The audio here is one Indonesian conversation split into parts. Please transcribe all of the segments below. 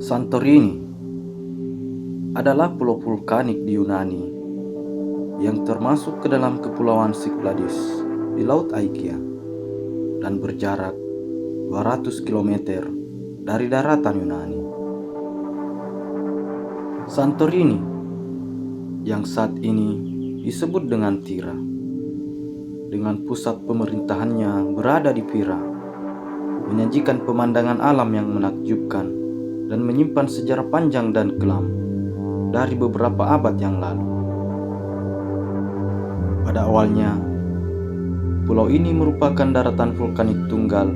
Santorini adalah pulau vulkanik di Yunani yang termasuk ke dalam kepulauan Cyclades di Laut Aegea dan berjarak 200 km dari daratan Yunani. Santorini yang saat ini disebut dengan Tira, dengan pusat pemerintahannya berada di Pira, menyajikan pemandangan alam yang menakjubkan dan menyimpan sejarah panjang dan kelam dari beberapa abad yang lalu. Pada awalnya, pulau ini merupakan daratan vulkanik tunggal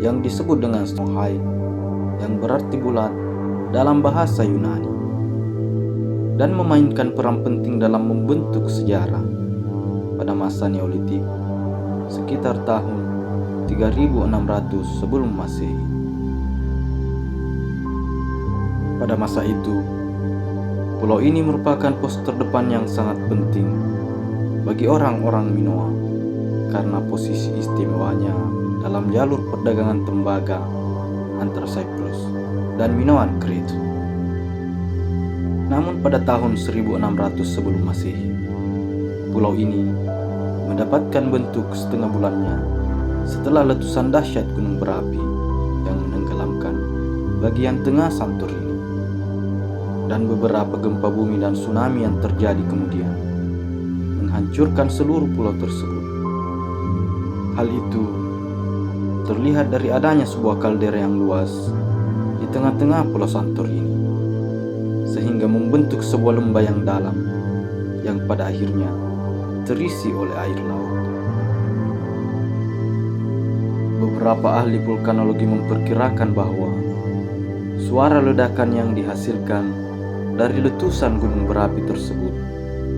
yang disebut dengan Snohai, yang berarti bulat dalam bahasa Yunani, dan memainkan peran penting dalam membentuk sejarah pada masa Neolitik sekitar tahun 3600 sebelum Masehi. Pada masa itu, pulau ini merupakan pos terdepan yang sangat penting bagi orang-orang Minoa karena posisi istimewanya dalam jalur perdagangan tembaga antara Cyprus dan Minoan Crete. Namun pada tahun 1600 sebelum Masehi, pulau ini mendapatkan bentuk setengah bulannya setelah letusan dahsyat gunung berapi yang menenggelamkan bagian tengah Santorini dan beberapa gempa bumi dan tsunami yang terjadi kemudian menghancurkan seluruh pulau tersebut. Hal itu terlihat dari adanya sebuah kaldera yang luas di tengah-tengah pulau Santorini, sehingga membentuk sebuah lembah yang dalam yang pada akhirnya terisi oleh air laut. Beberapa ahli vulkanologi memperkirakan bahwa suara ledakan yang dihasilkan dari letusan gunung berapi tersebut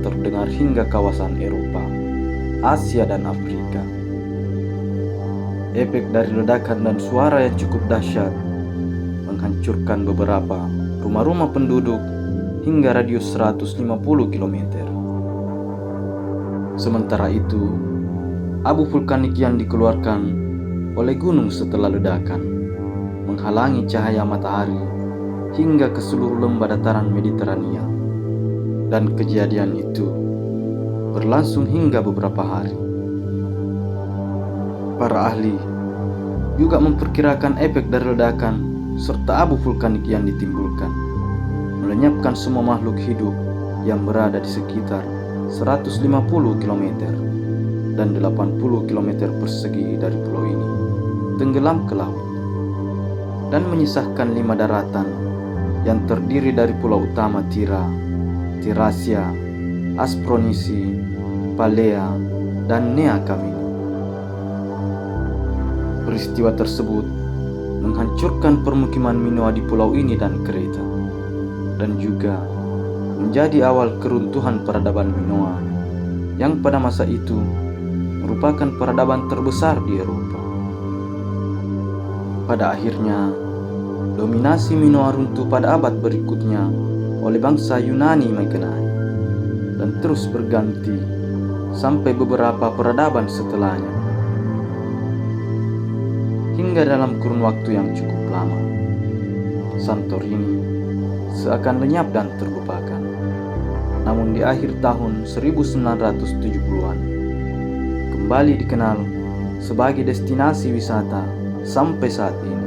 terdengar hingga kawasan Eropa, Asia, dan Afrika. Efek dari ledakan dan suara yang cukup dahsyat menghancurkan beberapa rumah-rumah penduduk hingga radius 150 km. Sementara itu, abu vulkanik yang dikeluarkan oleh gunung setelah ledakan menghalangi cahaya matahari hingga ke seluruh lembah dataran Mediterania, dan kejadian itu berlangsung hingga beberapa hari. Para ahli juga memperkirakan efek dari ledakan serta abu vulkanik yang ditimbulkan melenyapkan semua makhluk hidup yang berada di sekitar 150 km dan 80 km persegi dari pulau ini tenggelam ke laut dan menyisahkan 5 daratan yang terdiri dari pulau utama Tira, Tirasia, Aspronisi, Palea, dan Nea Kamini. Peristiwa tersebut menghancurkan permukiman Minoa di pulau ini dan Kreta, dan juga menjadi awal keruntuhan peradaban Minoa yang pada masa itu merupakan peradaban terbesar di Eropa. Pada akhirnya, dominasi Minoa runtuh pada abad berikutnya oleh bangsa Yunani Mykenae dan terus berganti sampai beberapa peradaban setelahnya. Hingga dalam kurun waktu yang cukup lama, Santorini seakan lenyap dan terlupakan. Namun di akhir tahun 1970-an, kembali dikenal sebagai destinasi wisata sampai saat ini.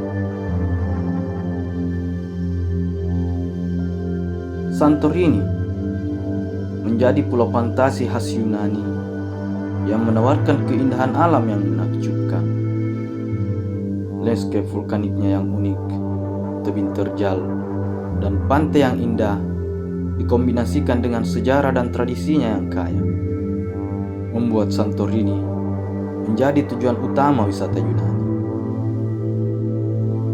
Santorini menjadi pulau fantasi khas Yunani yang menawarkan keindahan alam yang menakjubkan. Landscape vulkaniknya yang unik, tebing terjal, dan pantai yang indah dikombinasikan dengan sejarah dan tradisinya yang kaya, membuat Santorini menjadi tujuan utama wisata Yunani.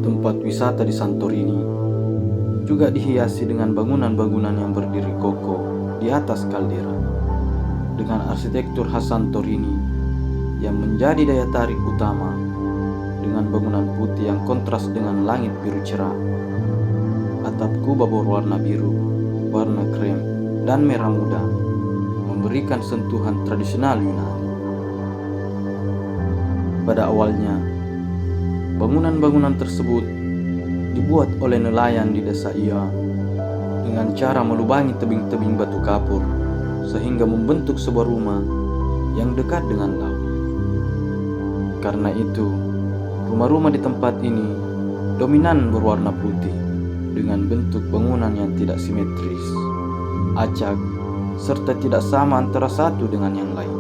Tempat wisata di Santorini juga dihiasi dengan bangunan-bangunan yang berdiri kokoh di atas kaldera, dengan arsitektur khas Santorini yang menjadi daya tarik utama, dengan bangunan putih yang kontras dengan langit biru cerah, atap kubah berwarna biru, warna krem, dan merah muda, memberikan sentuhan tradisional Yunani. Pada awalnya, bangunan-bangunan tersebut dibuat oleh nelayan di desa Ia dengan cara melubangi tebing-tebing batu kapur sehingga membentuk sebuah rumah yang dekat dengan laut. Karena itu, rumah-rumah di tempat ini dominan berwarna putih dengan bentuk bangunan yang tidak simetris, acak, serta tidak sama antara satu dengan yang lain.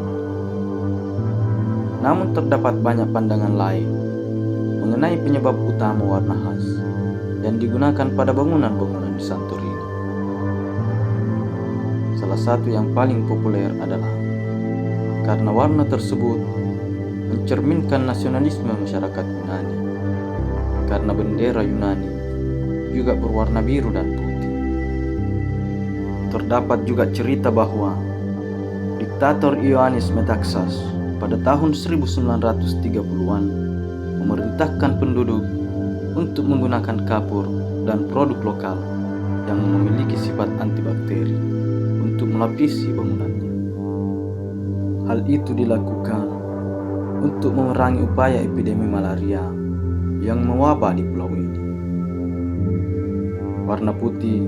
Namun terdapat banyak pandangan lain mengenai penyebab utama warna khas yang digunakan pada bangunan-bangunan di Santorini. Salah satu yang paling populer adalah karena warna tersebut mencerminkan nasionalisme masyarakat Yunani, karena bendera Yunani juga berwarna biru dan putih. Terdapat juga cerita bahwa diktator Ioannis Metaxas pada tahun 1930-an memerintahkan penduduk untuk menggunakan kapur dan produk lokal yang memiliki sifat antibakteri untuk melapisi bangunannya. Hal itu dilakukan untuk memerangi upaya epidemi malaria yang mewabah di pulau ini. Warna putih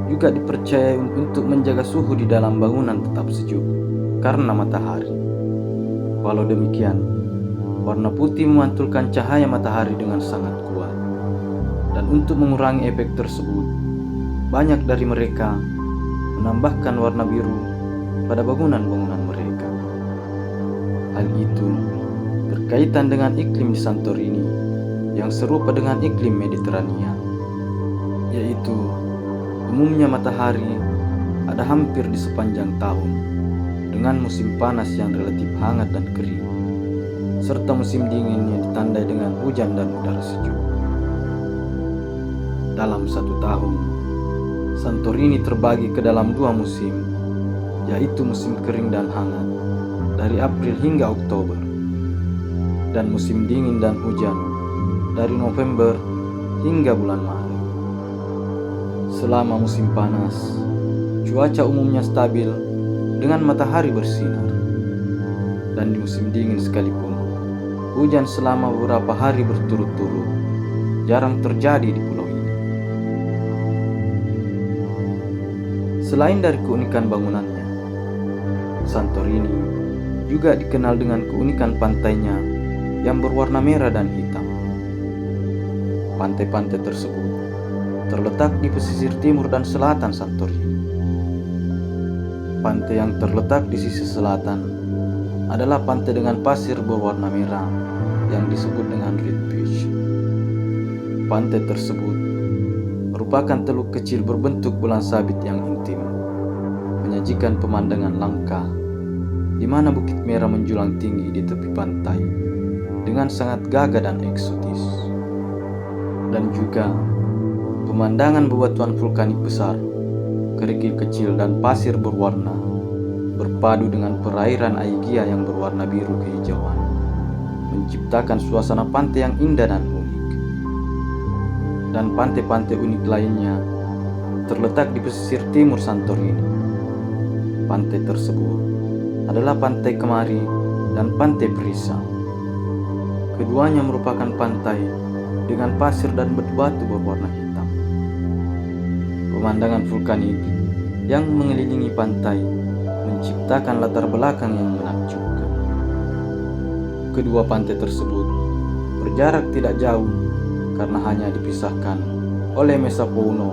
juga dipercaya untuk menjaga suhu di dalam bangunan tetap sejuk karena matahari. Walau demikian, warna putih memantulkan cahaya matahari dengan sangat kuat. Dan untuk mengurangi efek tersebut, banyak dari mereka menambahkan warna biru pada bangunan-bangunan mereka. Hal itu berkaitan dengan iklim di Santorini yang serupa dengan iklim Mediterania, yaitu umumnya matahari ada hampir di sepanjang tahun dengan musim panas yang relatif hangat dan kering, serta musim dingin yang ditandai dengan hujan dan udara sejuk. Dalam satu tahun, Santorini terbagi ke dalam dua musim, yaitu musim kering dan hangat dari April hingga Oktober, dan musim dingin dan hujan dari November hingga bulan Maret. Selama musim panas, cuaca umumnya stabil dengan matahari bersinar, dan di musim dingin sekalipun, hujan selama beberapa hari berturut-turut jarang terjadi di pulau ini. Selain dari keunikan bangunannya, Santorini juga dikenal dengan keunikan pantainya yang berwarna merah dan hitam. Pantai-pantai tersebut terletak di pesisir timur dan selatan Santorini. Pantai yang terletak di sisi selatan adalah pantai dengan pasir berwarna merah yang disebut dengan Red Beach. Pantai tersebut merupakan teluk kecil berbentuk bulan sabit yang intim, menyajikan pemandangan langka di mana bukit merah menjulang tinggi di tepi pantai dengan sangat gagah dan eksotis. Dan juga pemandangan bebatuan vulkanik besar, kerikil kecil dan pasir berwarna berpadu dengan perairan Aegea yang berwarna biru kehijauan, menciptakan suasana pantai yang indah dan unik. Dan pantai-pantai unik lainnya terletak di pesisir timur Santorini. Pantai tersebut adalah Pantai Kemari dan Pantai Prisa. Keduanya merupakan pantai dengan pasir dan batu-batu berwarna hitam. Pemandangan vulkanik yang mengelilingi pantai menciptakan latar belakang yang menakjubkan. Kedua pantai tersebut berjarak tidak jauh karena hanya dipisahkan oleh Mesa Pouno,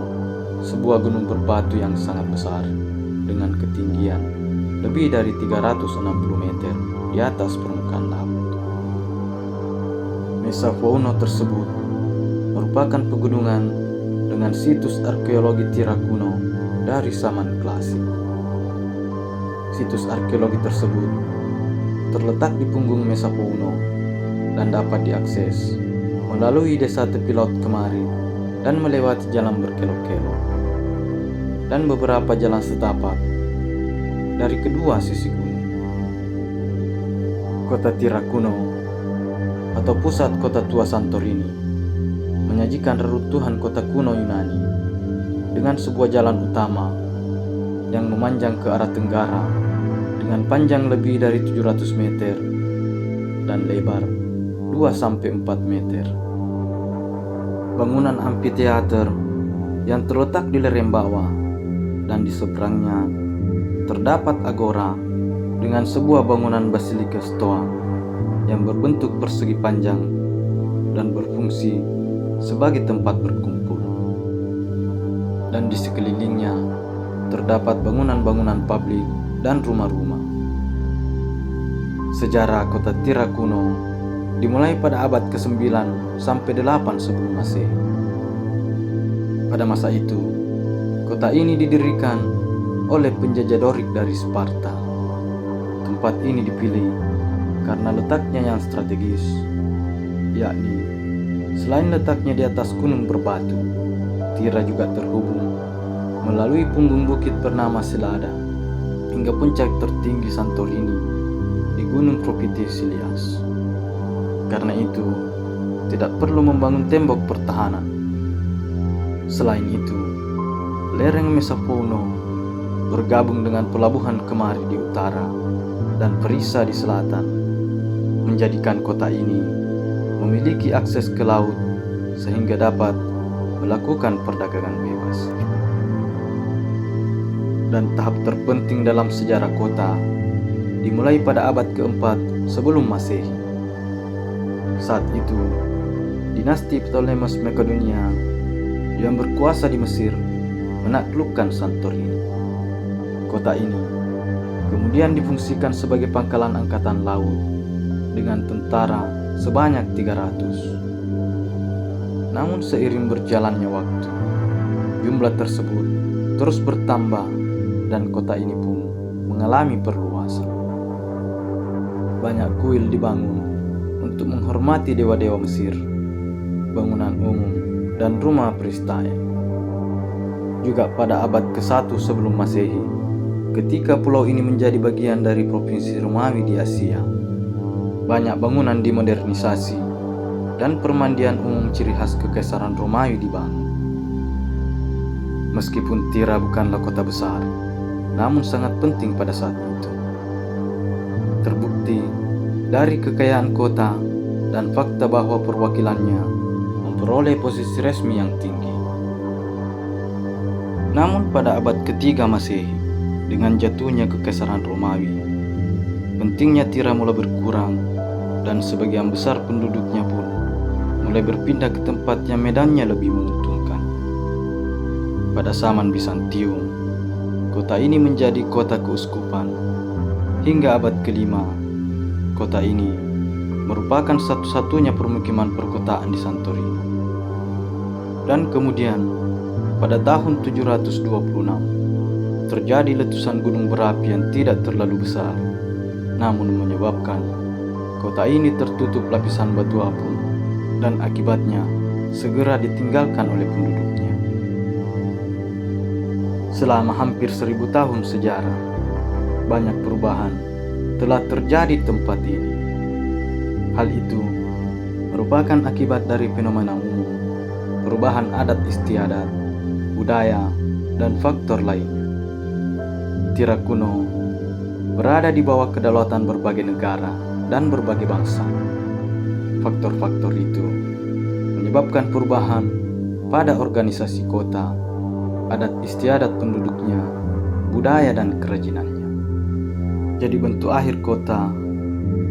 sebuah gunung berbatu yang sangat besar dengan ketinggian lebih dari 360 meter di atas permukaan laut. Mesa Pouno tersebut merupakan pegunungan dengan situs arkeologi Tira kuno dari zaman klasik. Situs arkeologi tersebut terletak di punggung Mesa Pouno dan dapat diakses melalui desa tepi laut Kemari dan melewati jalan berkelok-kelok dan beberapa jalan setapak dari kedua sisi gunung. Kota Tira kuno atau pusat kota tua Santorini menyajikan reruntuhan kota kuno Yunani dengan sebuah jalan utama yang memanjang ke arah tenggara dengan panjang lebih dari 700 meter dan lebar 2-4 meter. bangunan amfiteater yang terletak di lereng bawah, dan di seberangnya terdapat agora dengan sebuah bangunan basilika stoa yang berbentuk persegi panjang dan berfungsi sebagai tempat berkumpul. Dan di sekelilingnya terdapat bangunan-bangunan publik dan rumah-rumah. Sejarah kota Tira kuno dimulai pada abad ke-9 sampai 8 sebelum Masehi. Pada masa itu, kota ini didirikan oleh penjajah Dorik dari Sparta. Tempat ini dipilih karena letaknya yang strategis, yakni selain letaknya di atas gunung berbatu, Tira juga terhubung melalui punggung bukit bernama Selada hingga puncak tertinggi Santorini di Gunung Propythias. Karena itu, tidak perlu membangun tembok pertahanan. Selain itu, lereng Mesapono bergabung dengan pelabuhan Kemari di utara dan Perisa di selatan, menjadikan kota ini memiliki akses ke laut sehingga dapat melakukan perdagangan bebas. Dan tahap terpenting dalam sejarah kota dimulai pada abad keempat sebelum Masehi. Saat itu, dinasti Ptolemeus Makedonia yang berkuasa di Mesir menaklukkan Santorini. Kota ini kemudian difungsikan sebagai pangkalan angkatan laut dengan tentara sebanyak 300. Namun seiring berjalannya waktu, jumlah tersebut terus bertambah dan kota ini pun mengalami perluasan. Banyak kuil dibangun untuk menghormati dewa-dewa Mesir, bangunan umum, dan rumah peristai. Juga pada abad ke-1 sebelum Masehi, ketika pulau ini menjadi bagian dari provinsi Romawi di Asia, banyak bangunan dimodernisasi dan permandian umum ciri khas kekaisaran Romawi dibangun. Meskipun Tira bukanlah kota besar, namun sangat penting pada saat itu. Terbukti dari kekayaan kota dan fakta bahwa perwakilannya memperoleh posisi resmi yang tinggi. Namun pada abad ketiga Masehi, dengan jatuhnya kekaisaran Romawi, pentingnya Tira mulai berkurang dan sebagian besar penduduknya pun mulai berpindah ke tempat yang medannya lebih menguntungkan. Pada zaman Bizantium, kota ini menjadi kota keuskupan. Hingga abad ke-5, kota ini merupakan satu-satunya permukiman perkotaan di Santorini. Dan kemudian, pada tahun 726, terjadi letusan gunung berapi yang tidak terlalu besar, namun menyebabkan kota ini tertutup lapisan batu apung dan akibatnya segera ditinggalkan oleh penduduknya. Selama hampir 1000 tahun sejarah, banyak perubahan telah terjadi di tempat ini. Hal itu merupakan akibat dari fenomena umum, perubahan adat istiadat, budaya, dan faktor lainnya. Tira kuno berada di bawah kedaulatan berbagai negara dan berbagai bangsa. Faktor-faktor itu menyebabkan perubahan pada organisasi kota, adat istiadat penduduknya, budaya, dan kerajinannya. Jadi bentuk akhir kota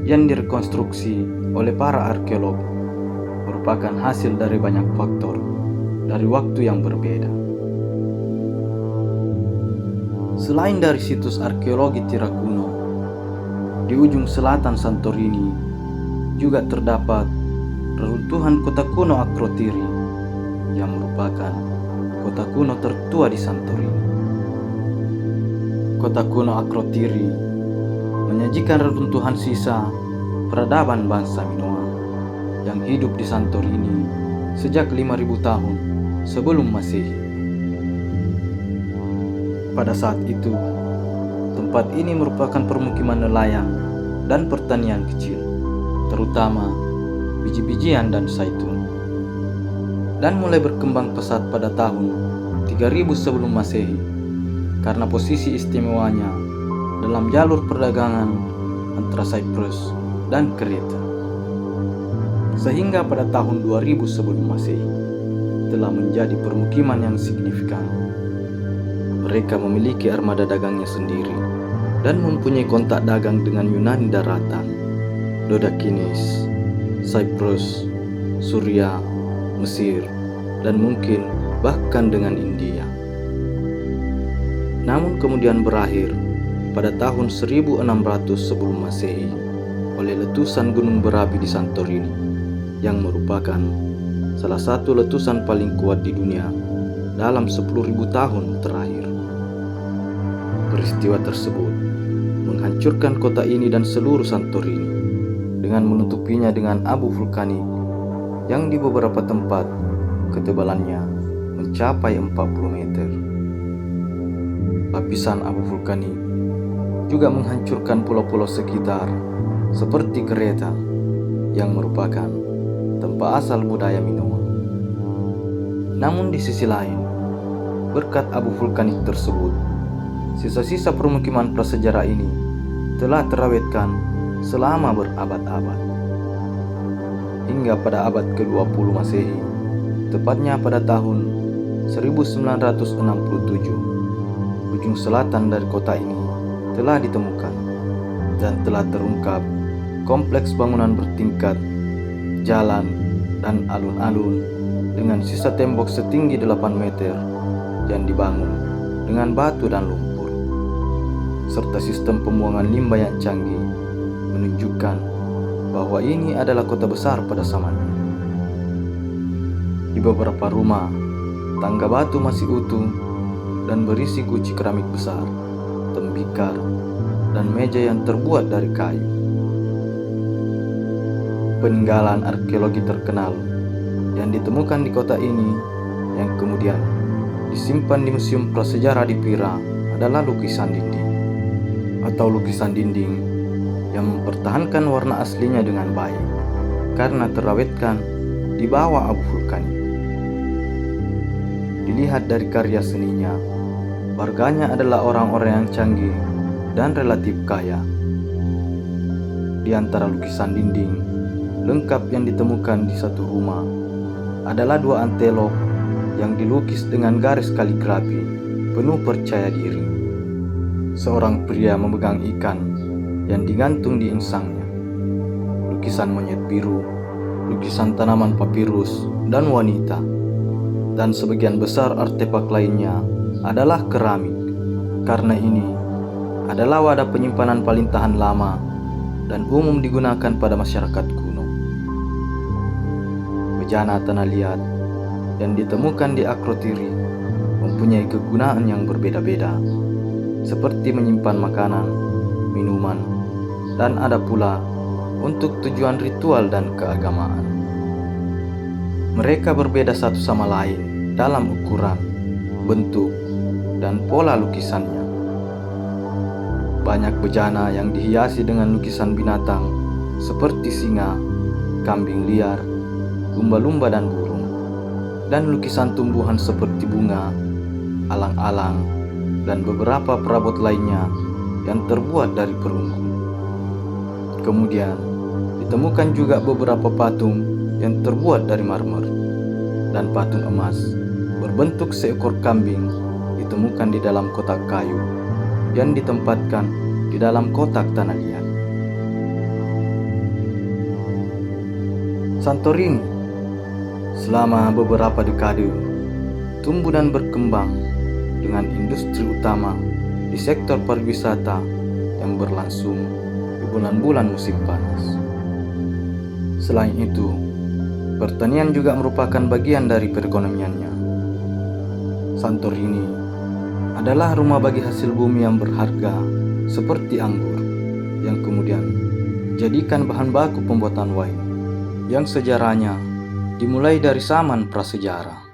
yang direkonstruksi oleh para arkeolog merupakan hasil dari banyak faktor dari waktu yang berbeda. Selain dari situs arkeologi Tira kuno, di ujung selatan Santorini juga terdapat reruntuhan kota kuno Akrotiri yang merupakan kota kuno tertua di Santorini. Kota kuno Akrotiri menyajikan reruntuhan sisa peradaban bangsa Minoa yang hidup di Santorini sejak 5000 tahun sebelum Masehi. Pada saat itu, tempat ini merupakan permukiman nelayan dan pertanian kecil, terutama biji-bijian dan zaitun. Dan mulai berkembang pesat pada tahun 3000 sebelum Masehi karena posisi istimewanya dalam jalur perdagangan antara Cyprus dan Kreta. Sehingga pada tahun 2000 sebelum Masehi, telah menjadi permukiman yang signifikan. Mereka memiliki armada dagangnya sendiri dan mempunyai kontak dagang dengan Yunani daratan, Dodakinis, Cyprus, Suria, Mesir, dan mungkin bahkan dengan India. Namun kemudian berakhir pada tahun 1600 sebelum Masehi oleh letusan gunung berapi di Santorini yang merupakan salah satu letusan paling kuat di dunia dalam 10.000 tahun terakhir. Peristiwa tersebut menghancurkan kota ini dan seluruh Santorini dengan menutupinya dengan abu vulkanik yang di beberapa tempat ketebalannya mencapai 40 meter. Lapisan abu vulkanik juga menghancurkan pulau-pulau sekitar seperti Kreta yang merupakan tempat asal budaya Minoa. Namun di sisi lain, berkat abu vulkanik tersebut, sisa-sisa permukiman prasejarah ini telah terawetkan selama berabad-abad. Hingga pada abad ke-20 Masehi, tepatnya pada tahun 1967, ujung selatan dari kota ini telah ditemukan dan telah terungkap kompleks bangunan bertingkat, jalan, dan alun-alun dengan sisa tembok setinggi 8 meter yang dibangun dengan batu dan lumpur, serta sistem pembuangan limbah yang canggih menunjukkan bahwa ini adalah kota besar pada zamannya. Di beberapa rumah, tangga batu masih utuh dan berisi guci keramik besar, tembikar, dan meja yang terbuat dari kayu. Peninggalan arkeologi terkenal yang ditemukan di kota ini yang kemudian disimpan di Museum Prasejarah di Pira adalah lukisan dinding atau lukisan dinding yang mempertahankan warna aslinya dengan baik karena terawetkan di bawah abu vulkanik. Dilihat dari karya seninya, warganya adalah orang-orang yang canggih dan relatif kaya. Di antara lukisan dinding lengkap yang ditemukan di satu rumah adalah 2 antelop yang dilukis dengan garis kaligrafi penuh percaya diri. Seorang pria memegang ikan yang digantung di insangnya, lukisan monyet biru, lukisan tanaman papirus, dan wanita. Dan sebagian besar artefak lainnya adalah keramik, karena ini adalah wadah penyimpanan paling tahan lama dan umum digunakan pada masyarakat kuno. Bejana tanah liat yang ditemukan di Akrotiri mempunyai kegunaan yang berbeda-beda, seperti menyimpan makanan, minuman, dan ada pula untuk tujuan ritual dan keagamaan. Mereka berbeda satu sama lain dalam ukuran, bentuk, dan pola lukisannya. Banyak bejana yang dihiasi dengan lukisan binatang seperti singa, kambing liar, lumba-lumba, dan burung, dan lukisan tumbuhan seperti bunga, alang-alang, dan beberapa perabot lainnya yang terbuat dari perunggu. Kemudian ditemukan juga beberapa patung yang terbuat dari marmer, dan patung emas berbentuk seekor kambing ditemukan di dalam kotak kayu yang ditempatkan di dalam kotak tanah liat. Santorini selama beberapa dekade tumbuh dan berkembang dengan industri utama di sektor pariwisata yang berlangsung di bulan-bulan musim panas. Selain itu, pertanian juga merupakan bagian dari perekonomiannya. Santorini adalah rumah bagi hasil bumi yang berharga seperti anggur, yang kemudian dijadikan bahan baku pembuatan wine, yang sejarahnya dimulai dari zaman prasejarah.